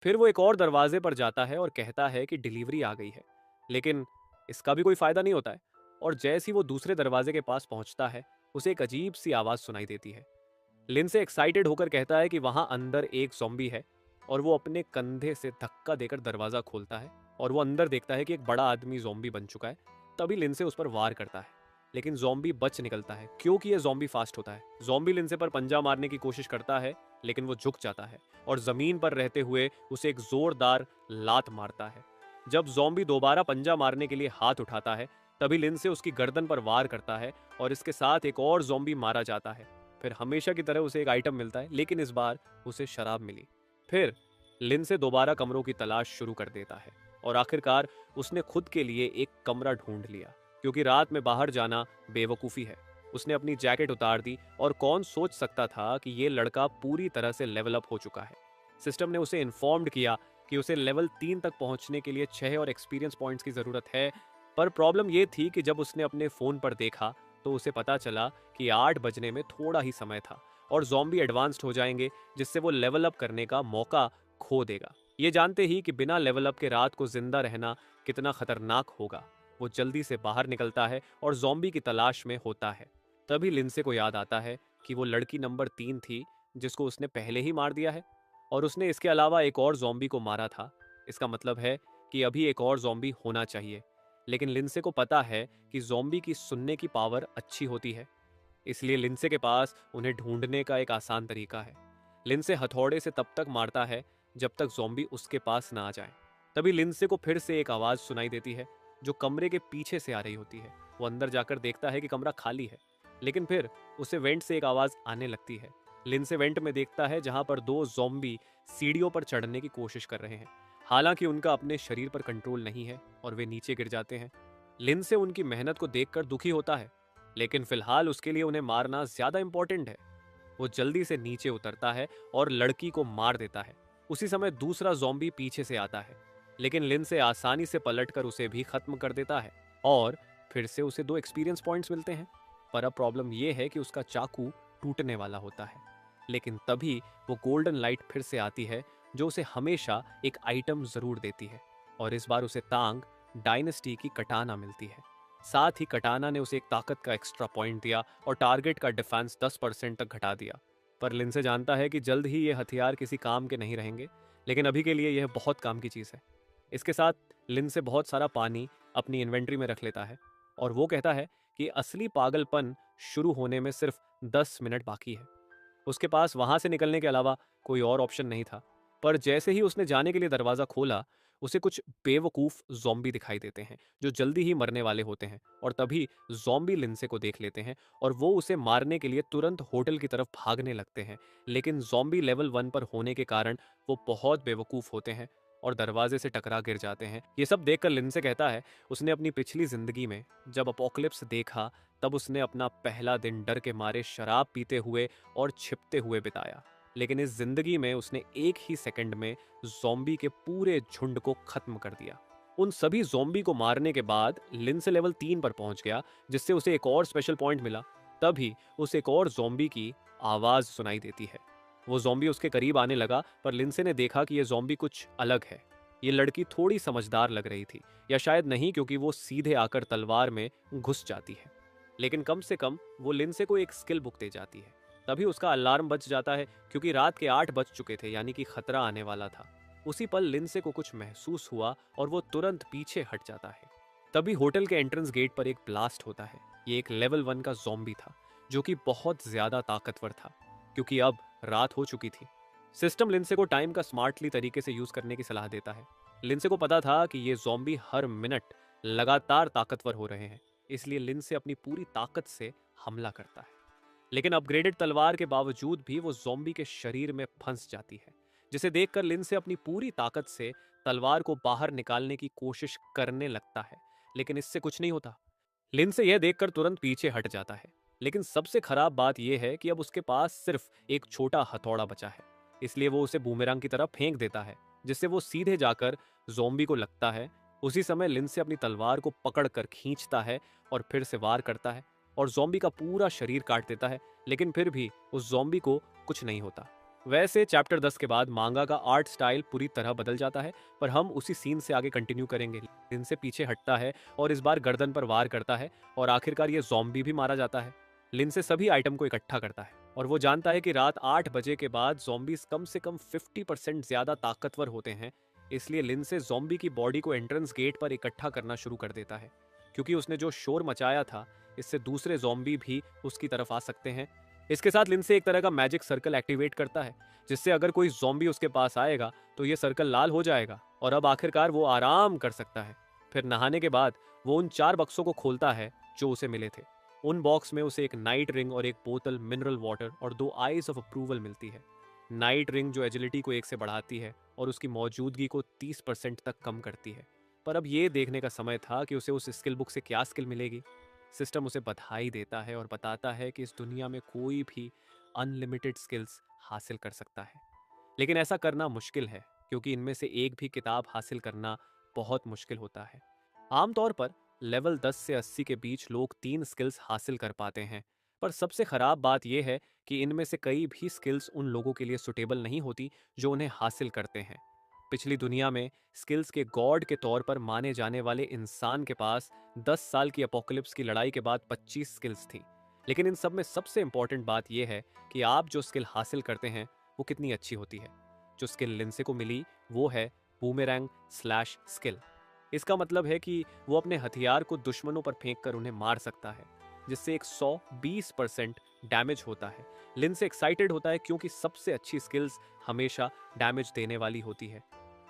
फिर वो एक और दरवाजे पर जाता है और कहता है कि डिलीवरी आ गई है, लेकिन इसका भी कोई फायदा नहीं होता है। और जैसे ही वो दूसरे दरवाजे के पास पहुंचता है, उसे एक अजीब सी आवाज सुनाई देती है। लिंसे एक्साइटेड होकर कहता है कि वहां अंदर एक ज़ॉम्बी है, और वो अपने कंधे से धक्का देकर दरवाजा खोलता है और वो अंदर देखता है कि एक बड़ा आदमी ज़ॉम्बी बन चुका है। तभी लिंसे उस पर वार करता है, लेकिन ज़ॉम्बी बच निकलता है क्योंकि ये ज़ॉम्बी फास्ट होता है। ज़ॉम्बी लिंसे पर पंजा मारने की कोशिश करता है, लेकिन वो झुक जाता है और जमीन पर रहते हुए उसे एक जोरदार लात मारता है। जब ज़ॉम्बी दोबारा पंजा मारने के लिए हाथ उठाता है, तभी लिंसे उसकी गर्दन पर वार करता है और इसके साथ एक और ज़ॉम्बी मारा जाता है। फिर हमेशा की तरह उसे एक आइटम मिलता है, लेकिन इस बार उसे शराब मिली। फिर लिंसे दोबारा कमरों की तलाश शुरू कर देता है और आखिरकार उसने खुद के लिए एक कमरा ढूंढ लिया, क्योंकि रात में बाहर जाना बेवकूफ़ी है। उसने अपनी जैकेट उतार दी और कौन सोच सकता था कि ये लड़का पूरी तरह से लेवल अप हो चुका है। सिस्टम ने उसे इन्फॉर्म्ड किया कि उसे लेवल 3 तक पहुंचने के लिए 6 और एक्सपीरियंस पॉइंट्स की ज़रूरत है। पर प्रॉब्लम ये थी कि जब उसने अपने फ़ोन पर देखा, तो उसे पता चला कि 8 बजने में थोड़ा ही समय था और ज़ॉम्बी एडवांस्ड हो जाएंगे, जिससे वो लेवल अप करने का मौका खो देगा। ये जानते ही कि बिना लेवल अप के रात को जिंदा रहना कितना खतरनाक होगा, वो जल्दी से बाहर निकलता है और ज़ॉम्बी की तलाश में होता है। तभी लिंसे को याद आता है कि वो लड़की नंबर 3 थी, जिसको उसने पहले ही मार दिया है, और उसने इसके अलावा एक और ज़ॉम्बी को मारा था। इसका मतलब है कि अभी एक और ज़ॉम्बी होना चाहिए। लेकिन लिंसे को पता है कि ज़ॉम्बी की सुनने की पावर अच्छी होती है, इसलिए लिंसे के पास उन्हें ढूंढने का एक आसान तरीका है। लिंसे हथौड़े से तब तक मारता है जब तक ज़ॉम्बी उसके पास ना आ जाए। तभी लिंसे को फिर से एक आवाज़ सुनाई देती है, जो कमरे के पीछे से आ रही होती है। वो अंदर जाकर देखता है कि कमरा खाली है, लेकिन फिर उसे वेंट से एक आवाज़ आने लगती है। लिंसे वेंट में देखता है जहां पर दो ज़ॉम्बी सीढ़ियों पर चढ़ने की कोशिश कर रहे हैं। हालांकि उनका अपने शरीर पर कंट्रोल नहीं है और वे नीचे गिर जाते हैं। लिंसे उनकी मेहनत को देखकर दुखी होता है, लेकिन फिलहाल उसके लिए उन्हें मारना ज्यादा इंपॉर्टेंट है। वो जल्दी से नीचे उतरता है और लड़की को मार देता है। उसी समय दूसरा ज़ॉम्बी पीछे से आता है, लेकिन लिंसे आसानी से पलटकर उसे भी खत्म कर देता है और फिर से उसे 2 एक्सपीरियंस पॉइंट्स मिलते हैं। पर अब प्रॉब्लम यह है कि उसका चाकू टूटने वाला होता है। लेकिन तभी वो गोल्डन लाइट फिर से आती है, जो उसे हमेशा एक आइटम जरूर देती है, और इस बार उसे तांग डायनेस्टी की कटाना मिलती है। साथ ही कटाना ने उसे एक ताकत का एक्स्ट्रा पॉइंट दिया और टारगेट का डिफेंस 10% तक घटा दिया। पर लिंसे जानता है कि जल्द ही ये हथियार किसी काम के नहीं रहेंगे, लेकिन अभी के लिए यह बहुत काम की चीज़ है। इसके साथ लिंसे बहुत सारा पानी अपनी इन्वेंट्री में रख लेता है और वो कहता है कि असली पागलपन शुरू होने में सिर्फ 10 मिनट बाकी है। उसके पास वहां से निकलने के अलावा कोई और ऑप्शन नहीं था। पर जैसे ही उसने जाने के लिए दरवाजा खोला, उसे कुछ बेवकूफ ज़ॉम्बी दिखाई देते हैं, जो जल्दी ही मरने वाले होते हैं। और तभी ज़ॉम्बी लिंसे को देख लेते हैं और वो उसे मारने के लिए तुरंत होटल की तरफ भागने लगते हैं। लेकिन ज़ॉम्बी लेवल 1 पर होने के कारण वो बहुत बेवकूफ होते हैं और दरवाजे से टकरा गिर जाते हैं। ये सब देखकर लिंसे कहता है, उसने अपनी पिछली जिंदगी में जब अपोकलिप्स देखा, तब उसने अपना पहला दिन डर के मारे शराब पीते हुए और छिपते हुए बिताया। लेकिन इस जिंदगी में उसने एक ही सेकंड में ज़ॉम्बी के पूरे झुंड को खत्म कर दिया। उन सभी ज़ॉम्बी को मारने के बाद लिंसे लेवल 3 पर पहुंच गया, जिससे उसे एक और स्पेशल पॉइंट मिला। तभी उसे एक और ज़ॉम्बी की आवाज सुनाई देती है। वो ज़ॉम्बी उसके करीब आने लगा, पर लिंसे ने देखा कि यह ज़ॉम्बी कुछ अलग है। ये लड़की थोड़ी समझदार लग रही थी, या शायद नहीं, क्योंकि वो सीधे आकर तलवार में घुस जाती है। लेकिन कम से कम वो लिंसे को एक स्किल बुक दे जाती है। तभी उसका अलार्म बज जाता है, क्योंकि रात के 8 बज चुके थे, यानी कि खतरा आने वाला था। उसी पल लिंसे को कुछ महसूस हुआ और वो तुरंत पीछे हट जाता है। तभी होटल के एंट्रेंस गेट पर एक ब्लास्ट होता है। ये एक लेवल 1 का ज़ॉम्बी था, जो कि बहुत ज्यादा ताकतवर था, क्योंकि अब रात हो चुकी थी। सिस्टम लिंसे को टाइम का स्मार्टली तरीके से यूज करने की सलाह देता है। लिंसे को पता था कि ये ज़ॉम्बी हर मिनट लगातार ताकतवर हो रहे हैं, इसलिए लिंसे अपनी पूरी ताकत से हमला करता है। लेकिन अपग्रेडेड तलवार के बावजूद भी वो ज़ॉम्बी के शरीर में फंस जाती है, जिसे देखकर लिंसे अपनी पूरी ताकत से तलवार को बाहर निकालने की कोशिश करने लगता है, लेकिन इससे कुछ नहीं होता। लिंसे यह देखकर तुरंत पीछे हट जाता है। लेकिन सबसे खराब बात यह है कि अब उसके पास सिर्फ एक छोटा हथौड़ा बचा है, इसलिए वो उसे बूमेरंग की तरफ फेंक देता है, जिससे वो सीधे जाकर ज़ॉम्बी को लगता है। उसी समय लिंसे अपनी तलवार को पकड़कर खींचता है और फिर से वार करता है और ज़ॉम्बी का पूरा शरीर काट देता है। लेकिन फिर भी उस ज़ॉम्बी को कुछ नहीं होता। वैसे चैप्टर 10 के बाद मांगा का आर्ट स्टाइल पूरी तरह बदल जाता है, पर हम उसी सीन से आगे कंटिन्यू करेंगे। लिंसे पीछे हटता है और इस बार गर्दन पर वार करता है और आखिरकार ये ज़ॉम्बी भी मारा जाता है। लिंसे सभी आइटम को इकट्ठा करता है और वो जानता है कि रात 8 बजे के बाद ज़ॉम्बीज कम से कम 50% ज्यादा ताकतवर होते हैं। इसलिए लिंसे ज़ॉम्बी की बॉडी को एंट्रेंस गेट पर इकट्ठा करना शुरू कर देता है, क्योंकि उसने जो शोर मचाया था इससे दूसरे ज़ॉम्बी भी उसकी तरफ आ सकते हैं। इसके साथ लिंसे एक तरह का मैजिक सर्कल एक्टिवेट करता है, जिससे अगर कोई ज़ॉम्बी उसके पास आएगा तो ये सर्कल लाल हो जाएगा और अब आखिरकार वो आराम कर सकता है। फिर नहाने के बाद वो उन 4 बक्सों को खोलता है जो उसे मिले थे। उन बॉक्स में उसे एक नाइट रिंग और एक बोतल मिनरल वाटर और 2 आइज ऑफ अप्रूवल मिलती है। नाइट रिंग जो एजिलिटी को 1 से बढ़ाती है और उसकी मौजूदगी को 30% तक कम करती है। पर अब ये देखने का समय था कि उसे उस स्किल बुक से क्या स्किल मिलेगी। सिस्टम उसे बधाई देता है और बताता है कि इस दुनिया में कोई भी अनलिमिटेड स्किल्स हासिल कर सकता है, लेकिन ऐसा करना मुश्किल है, क्योंकि इनमें से एक भी किताब हासिल करना बहुत मुश्किल होता है। आमतौर पर लेवल 10 से 80 के बीच लोग 3 स्किल्स हासिल कर पाते हैं, पर सबसे खराब बात यह है कि इनमें से कई भी स्किल्स उन लोगों के लिए सुटेबल नहीं होती जो उन्हें हासिल करते हैं। पिछली दुनिया में स्किल्स के गॉड के तौर पर माने जाने वाले इंसान के पास 10 साल की अपोकलिप्स की लड़ाई के बाद 25 स्किल्स थी। लेकिन इन सब में सबसे इंपॉर्टेंट बात यह है कि आप जो स्किल हासिल करते हैं वो कितनी अच्छी होती है। जो स्किल लिंसे को मिली वो है बूमेरैंग स्लैश स्किल। इसका मतलब है कि वो अपने हथियार को दुश्मनों पर फेंक कर उन्हें मार सकता है, जिससे एक 120% डैमेज होता है। लिंसे एक्साइटेड होता है क्योंकि सबसे अच्छी स्किल्स हमेशा डैमेज देने वाली होती है।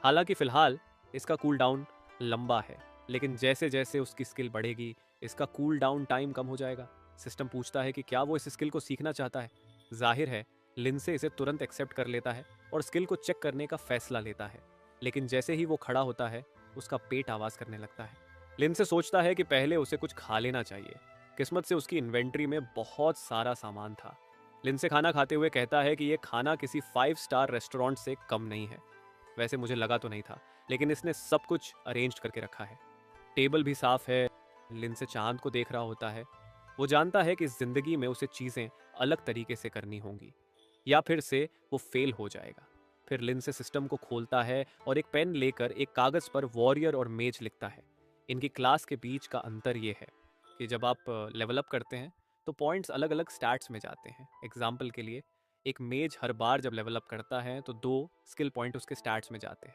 हालांकि फिलहाल इसका कूल डाउन लंबा है, लेकिन जैसे जैसे उसकी स्किल बढ़ेगी इसका कूल डाउन टाइम कम हो जाएगा। सिस्टम पूछता है कि क्या वो इस स्किल को सीखना चाहता है। जाहिर है लिंसे इसे तुरंत एक्सेप्ट कर लेता है और स्किल को चेक करने का फैसला लेता है, लेकिन जैसे ही वो खड़ा होता है उसका पेट आवाज करने लगता है। लिंसे सोचता है कि पहले उसे कुछ खा लेना चाहिए। किस्मत से उसकी इन्वेंट्री में बहुत सारा सामान था। लिंसे खाना खाते हुए कहता है कि यह खाना किसी 5 स्टार रेस्टोरेंट से कम नहीं है। वैसे मुझे लगा तो नहीं था, लेकिन इसने सब कुछ अरेंज करके रखा है। टेबल भी साफ है। लिंसे चांद को देख रहा होता है। वो जानता है कि जिंदगी में उसे चीजें अलग तरीके से करनी होंगी, या फिर से वो फेल हो जाएगा। फिर लिंसे सिस्टम को खोलता है और एक पेन लेकर एक कागज पर वॉरियर और मेज लिखता है। इनकी क्लास के बीच का अंतर यह है कि जब आप लेवल अप करते हैं तो पॉइंट्स अलग अलग स्टैट्स में जाते हैं। एग्जाम्पल के लिए एक मेज हर बार जब लेवल अप करता है तो 2 स्किल पॉइंट उसके स्टैट्स में जाते हैं।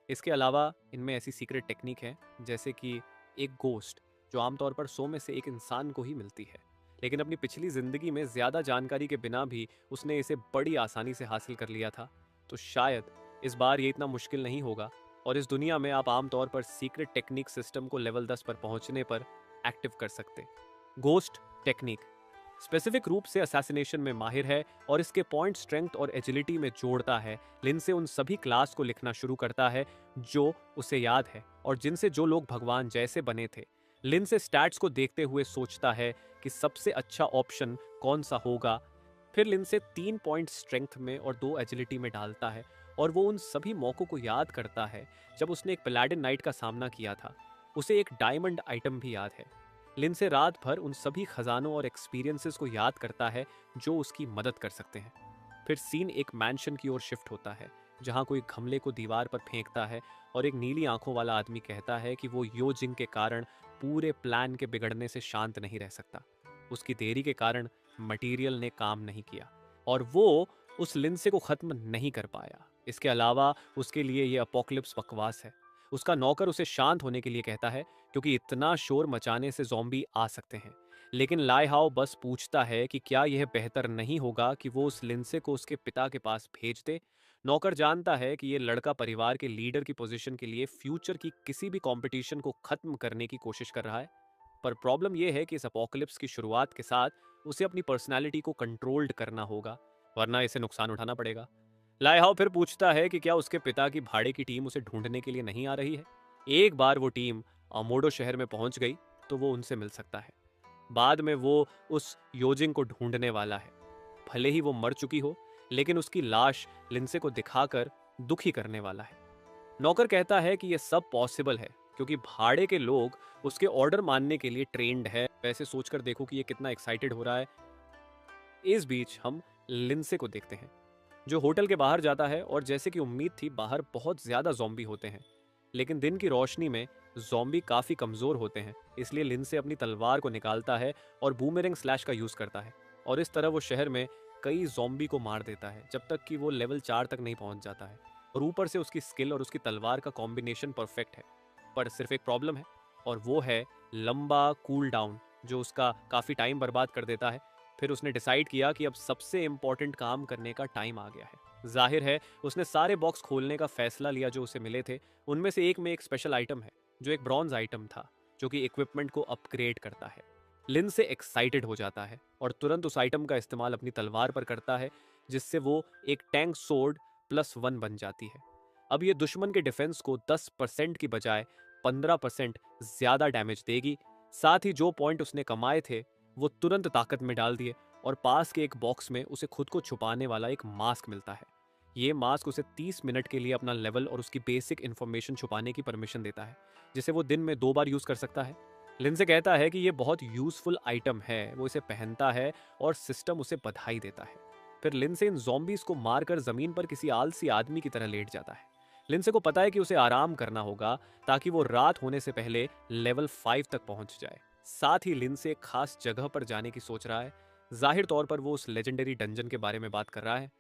इसके अलावा इनमें ऐसी सीक्रेट टेक्निक है, जैसे कि एक गोस्ट जो आमतौर पर 100 में से एक इंसान को ही मिलती है, लेकिन अपनी पिछली जिंदगी में ज्यादा जानकारी के बिना भी उसने इसे बड़ी आसानी से हासिल कर लिया था। तो शायद इस बार ये इतना मुश्किल नहीं होगा और इस दुनिया में आप आमतौर पर सीक्रेट टेक्निक सिस्टम को लेवल 10 पर पहुंचने पर एक्टिव कर सकते। गोस्ट टेक्निक स्पेसिफिक रूप से असैसिनेशन में माहिर है और इसके पॉइंट स्ट्रेंथ और एजिलिटी में जोड़ता है। लिंसे उन सभी क्लास को लिखना शुरू करता है जो उसे याद है और जिनसे जो लोग भगवान जैसे बने थे। लिंसे स्टैट्स को देखते हुए सोचता है कि सबसे अच्छा ऑप्शन कौन सा होगा। फिर लिंसे 3 पॉइंट स्ट्रेंथ में और 2 एजिलिटी में डालता है और वो उन सभी मौकों को याद करता है जब उसने एक पैलाडिन नाइट का सामना किया था। उसे एक डायमंड आइटम भी याद है। लिंसे रात भर उन सभी खजानों और एक्सपीरियंसेस को याद करता है जो उसकी मदद कर सकते हैं। फिर सीन एक मैंशन की ओर शिफ्ट होता है, जहां कोई गमले को दीवार पर फेंकता है और एक नीली आंखों वाला आदमी कहता है कि वो यो जिंग के कारण पूरे प्लान के बिगड़ने से शांत नहीं रह सकता। उसकी देरी के कारण मटेरियल ने काम नहीं किया और वो उस लिंसे को खत्म नहीं कर पाया। इसके अलावा उसके लिए ये अपोकलिप्स बकवास है। उसका नौकर उसे शांत होने के लिए कहता है, क्योंकि इतना शोर मचाने से ज़ॉम्बी आ सकते हैं। लेकिन लाइहाओ बस पूछता है कि क्या यह बेहतर नहीं होगा कि वो उस लिंसे को उसके पिता के पास भेज दे। नौकर जानता है कि यह लड़का परिवार के लीडर की पोजीशन के लिए फ्यूचर की किसी भी कंपटीशन को खत्म करने की कोशिश कर रहा है। पर प्रॉब्लम यह है कि इस अपोकलिप्स की शुरुआत के साथ उसे अपनी पर्सनालिटी को कंट्रोल्ड करना होगा, वरना इसे नुकसान उठाना पड़ेगा। लाइहाओ फिर पूछता है कि क्या उसके पिता की भाड़े की टीम उसे ढूंढने के लिए नहीं आ रही है। एक बार वो टीम अमोडो शहर में पहुंच गई तो वो उनसे मिल सकता है। बाद में वो उस योजिंग को ढूंढने वाला है। भले ही वो मर चुकी हो, लेकिन उसकी लाश लिंसे को दिखाकर दुखी करने वाला है। नौकर कहता है कि यह सब पॉसिबल है क्योंकि भाड़े के लोग उसके ऑर्डर मानने के लिए ट्रेंड है। वैसे सोचकर देखो कि ये कितना एक्साइटेड हो रहा है। इस बीच हम लिंसे को देखते हैं, जो होटल के बाहर जाता है और जैसे कि उम्मीद थी बाहर बहुत ज्यादा ज़ॉम्बी होते हैं, लेकिन दिन की रोशनी में ज़ॉम्बी काफी कमजोर होते हैं। इसलिए लिंसे अपनी तलवार को निकालता है और बूमेरंग स्लैश का यूज करता है, और इस तरह वो शहर में कई ज़ॉम्बी को मार देता है जब तक कि वो लेवल 4 तक नहीं पहुंच जाता है। और ऊपर से उसकी स्किल और उसकी तलवार का कॉम्बिनेशन परफेक्ट है। पर सिर्फ एक प्रॉब्लम है, और वो है लंबा कूल डाउन, जो उसका काफ़ी टाइम बर्बाद कर देता है। फिर उसने डिसाइड किया कि अब सबसे इम्पोर्टेंट काम करने का टाइम आ गया है। जाहिर है उसने सारे बॉक्स खोलने का फैसला लिया जो उसे मिले थे। उनमें से एक में एक स्पेशल आइटम है, जो एक ब्रॉन्ज आइटम था, जो कि इक्विपमेंट को अपग्रेड करता है। लिन से एक्साइटेड हो जाता है और तुरंत उस आइटम का इस्तेमाल अपनी तलवार पर करता है, जिससे वो एक टैंक सोर्ड +1 बन जाती है। अब ये दुश्मन के डिफेंस को 10% की बजाय 15% ज्यादा डैमेज देगी। साथ ही जो पॉइंट उसने कमाए थे वो तुरंत ताकत में डाल दिए, और पास के एक बॉक्स में उसे खुद को छुपाने वाला एक मास्क मिलता है। ये मास्क उसे 30 मिनट के लिए अपना लेवल और उसकी बेसिक इन्फॉर्मेशन छुपाने की परमिशन देता है, जिसे वो दिन में 2 बार यूज कर सकता है। लिंसे कहता है कि ये बहुत यूजफुल आइटम है। वो इसे पहनता है और सिस्टम उसे बधाई देता है। फिर लिंसे इन ज़ॉम्बीज को मारकर जमीन पर किसी आलसी आदमी की तरह लेट जाता है। लिंसे को पता है कि उसे आराम करना होगा ताकि वो रात होने से पहले लेवल 5 तक पहुंच जाए। साथ ही लिंसे एक खास जगह पर जाने की सोच रहा है। जाहिर तौर पर वो उस लेजेंडरी डंजन के बारे में बात कर रहा है।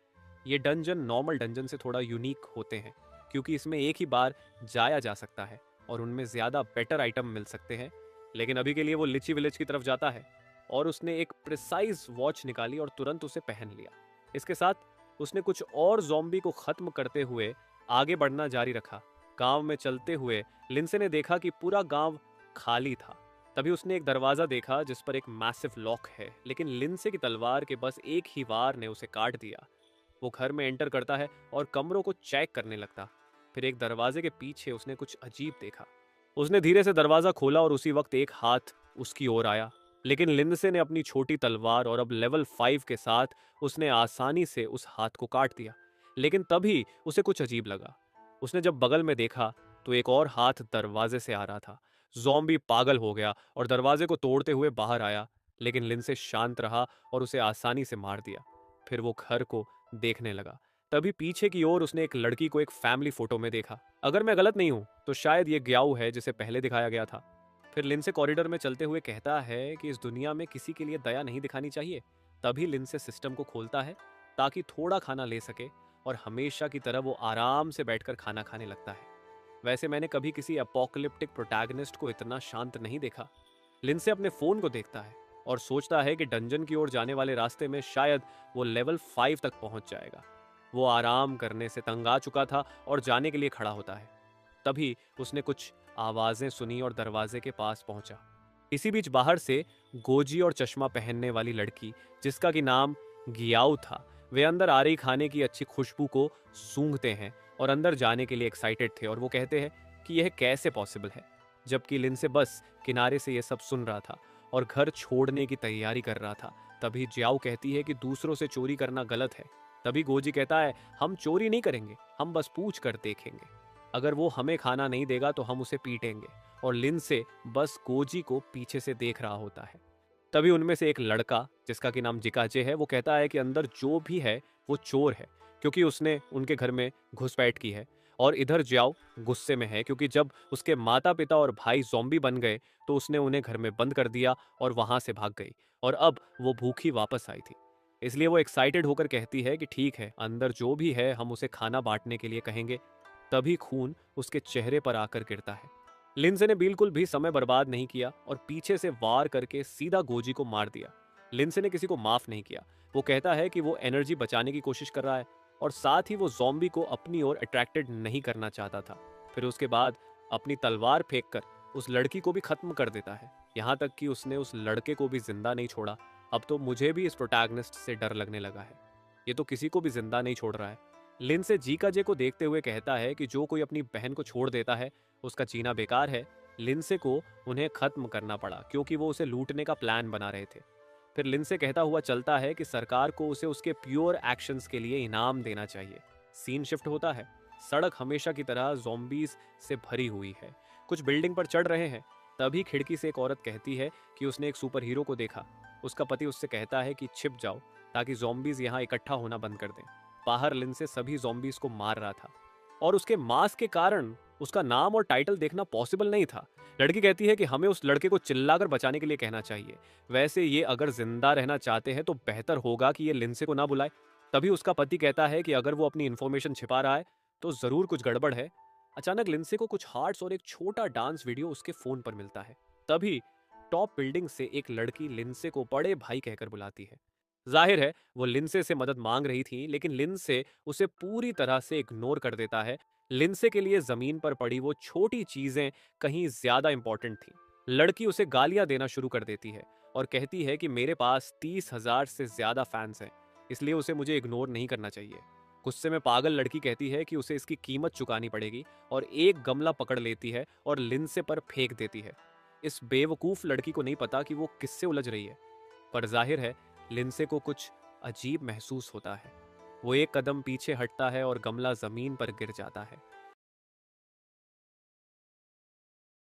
ये डंजन नॉर्मल डंजन से थोड़ा यूनिक होते हैं, क्योंकि इसमें एक ही बार जाया जा सकता है और उनमें ज्यादा बेटर आइटम मिल सकते हैं। लेकिन अभी के लिए वो लिची विलेज की तरफ जाता है, और उसने एक प्रिसाइज वॉच निकाली और तुरंत उसे पहन लिया। इसके साथ उसने कुछ और ज़ॉम्बी को खत्म करते हुए आगे बढ़ना जारी रखा। गांव में चलते हुए लिंसे ने देखा कि पूरा गांव खाली था। तभी उसने एक दरवाजा देखा जिस पर एक मैसिव लॉक है, लेकिन लिंसे की तलवार के बस एक ही वार ने उसे काट दिया। वो घर में एंटर करता है और कमरों को चेक करने लगता। फिर एक दरवाजे के पीछे उसने कुछ अजीब देखा। उसने धीरे से दरवाजा खोला और उसी वक्त एक हाथ उसकी ओर आया, लेकिन लिंडसे ने अपनी छोटी तलवार और अब लेवल 5 के साथ उसने आसानी से उस हाथ को काट दिया। लेकिन तभी उसे कुछ अजीब लगा। उसने जब बगल में देखा तो एक और हाथ दरवाजे से आ रहा था। ज़ॉम्बी पागल हो गया और दरवाजे को तोड़ते हुए बाहर आया, लेकिन लिंडसे शांत रहा और उसे आसानी से मार दिया। फिर वो घर को देखने लगा। तभी पीछे की ओर उसने एक लड़की को एक फैमिली फोटो में देखा। अगर मैं गलत नहीं हूं तो शायद ये ग्याऊ है जिसे पहले दिखाया गया था। फिर लिंसे कॉरिडोर में चलते हुए कहता है कि इस दुनिया में किसी के लिए दया नहीं दिखानी चाहिए। तभी लिंसे सिस्टम को खोलता है ताकि थोड़ा खाना ले सके, और हमेशा की तरह वो आराम से बैठकर खाना खाने लगता है। वैसे मैंने कभी किसी अपोकलिप्टिक प्रोटैगनिस्ट को इतना शांत नहीं देखा। लिंसे अपने फोन को देखता है और सोचता है कि डंजन की ओर जाने वाले रास्ते में शायद वो लेवल 5 तक पहुंच जाएगा। वो आराम करने से तंग आ चुका था और जाने के लिए खड़ा होता है। तभी उसने कुछ आवाजें सुनी और दरवाजे के पास पहुंचा। इसी बीच बाहर से गोजी और चश्मा पहनने वाली लड़की, जिसका कि नाम गियाओ था, वे अंदर आ रही खाने की अच्छी खुशबू को सूंघते हैं और अंदर जाने के लिए एक्साइटेड थे, और वो कहते हैं कि यह कैसे पॉसिबल है, जबकि लिंसे बस किनारे से यह सब सुन रहा था और घर छोड़ने की तैयारी कर रहा था। तभी जियाओ कहती है कि दूसरों से चोरी करना गलत है। तभी गोजी कहता है, हम चोरी नहीं करेंगे, हम बस पूछ कर देखेंगे। अगर वो हमें खाना नहीं देगा तो हम उसे पीटेंगे। और लिंसे बस गोजी को पीछे से देख रहा होता है। तभी उनमें से एक लड़का, जिसका कि नाम जिकाचे है, वो कहता है कि अंदर जो भी है वो चोर है, क्योंकि उसने उनके घर में घुसपैठ की है। और इधर जियाओ गुस्से में है, क्योंकि जब उसके माता पिता और भाई ज़ॉम्बी बन गए तो उसने उन्हें घर में बंद कर दिया और वहां से भाग गई, और अब वो भूखी वापस आई थी। इसलिए वो एक्साइटेड होकर कहती है कि ठीक है, अंदर जो भी है हम उसे खाना बांटने के लिए कहेंगे। तभी खून उसके चेहरे पर आकर गिरता है। लिंसे ने बिल्कुल भी समय बर्बाद नहीं किया और पीछे से वार करके सीधा गोजी को मार दिया। लिंसे ने किसी को माफ नहीं किया। वो कहता है कि वो एनर्जी बचाने की कोशिश कर रहा है, और साथ ही वो ज़ॉम्बी को अपनी ओर अट्रैक्टेड नहीं करना चाहता था। फिर उसके बाद अपनी तलवार फेंककर उस लड़की को भी खत्म कर देता है, यहाँ तक कि उसने उस लड़के को भी जिंदा नहीं छोड़ा। अब तो मुझे भी इस प्रोटैगनिस्ट से डर लगने लगा है। ये तो किसी को भी जिंदा नहीं छोड़ रहा है। लिंसे जीकाजे को देखते हुए कहता है कि जो कोई अपनी बहन को छोड़ देता है उसका जीना बेकार है। लिंसे को उन्हें खत्म करना पड़ा क्योंकि वो उसे लूटने का प्लान बना रहे थे। फिर लिंसे कहता हुआ चलता है कि सरकार को उसे उसके प्योर एक्शंस के लिए इनाम देना चाहिए। सीन शिफ्ट होता है। सड़क हमेशा की तरह ज़ॉम्बीज से भरी हुई है। कुछ बिल्डिंग पर चढ़ रहे हैं। तभी खिड़की से एक औरत कहती है कि उसने एक सुपर हीरो को देखा। उसका पति उससे कहता है कि छिप जाओ ताकि ज़ॉम्बीज यहाँ इकट्ठा होना बंद कर दें। बाहर लिंसे सभी ज़ॉम्बीज को मार रहा था और उसके मास्क के कारण उसका नाम और टाइटल देखना पॉसिबल नहीं था। लड़की कहती है कि हमें उस लड़के को चिल्लाकर बचाने के लिए कहना चाहिए। वैसे ये अगर जिंदा रहना चाहते हैं तो बेहतर होगा कि ये लिंसे को ना बुलाए। तभी उसका पति कहता है कि अगर वो अपनी इन्फॉर्मेशन छिपा रहा है तो जरूर कुछ गड़बड़ है। अचानक लिंसे को कुछ हार्ट्स और एक छोटा डांस वीडियो उसके फोन पर मिलता है। तभी टॉप बिल्डिंग से एक लड़की लिंसे को बड़े भाई कहकर बुलाती है। जाहिर है वो लिंसे से मदद मांग रही थी, लेकिन लिंसे उसे पूरी तरह से इग्नोर कर देता है। लिंसे के लिए जमीन पर पड़ी वो छोटी चीजें कहीं ज्यादा इंपॉर्टेंट थी। लड़की उसे गालियां देना शुरू कर देती है और कहती है कि मेरे पास 30,000 से ज्यादा फैंस हैं, इसलिए उसे मुझे इग्नोर नहीं करना चाहिए। गुस्से में पागल लड़की कहती है कि उसे इसकी कीमत चुकानी पड़ेगी और एक गमला पकड़ लेती है और लिंसे पर फेंक देती है। इस बेवकूफ लड़की को नहीं पता कि वो किससे उलझ रही है, पर जाहिर है लिंसे को कुछ अजीब महसूस होता है। वो एक कदम पीछे हटता है और गमला जमीन पर गिर जाता है।